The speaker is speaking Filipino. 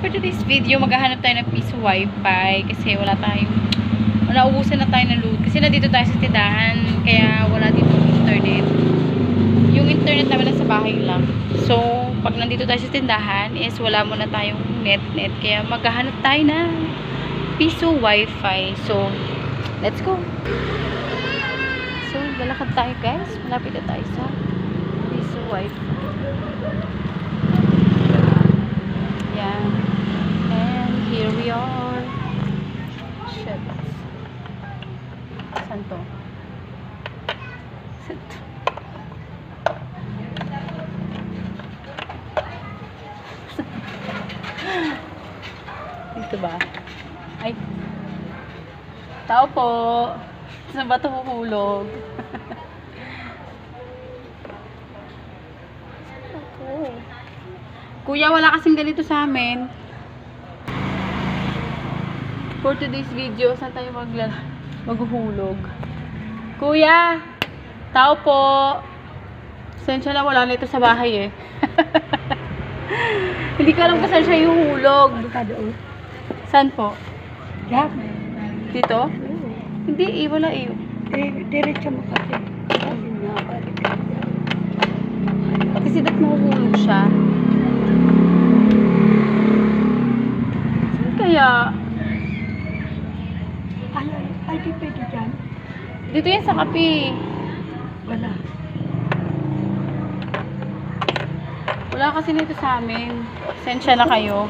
for today's video, maghahanap tayo ng piso wifi kasi wala tayong, naubusan na tayo ng load. Kasi nandito tayo sa tindahan, kaya wala dito internet. Yung internet namin nasa bahay lang. So, pag nandito tayo sa tindahan, is wala muna tayong net. Kaya maghahanap tayo ng piso wifi. So, let's go! So, lalakad tayo guys. Malapit na tayo sa piso wifi. Yan. And here we are. Shit. Saan to? Saan to? Dito ba? Ay. Tao po. Saan ba ito huhulog? Kuya, wala kasing ganito sa amin. For today's video, saan tayo maghuhulog? Kuya! Tao po! Sensya na wala nito sa bahay eh. Hindi ko alam kung saan siya yuhulog. Saan po? Yan. Dito? Hindi wala eh. Diretso mo kasi. Kasi dapat mahuhulog siya. Saan kaya? Ay, di pwede dyan. Dito yan sa kape. Wala. Wala kasi nito sa amin. Sensya na kayo.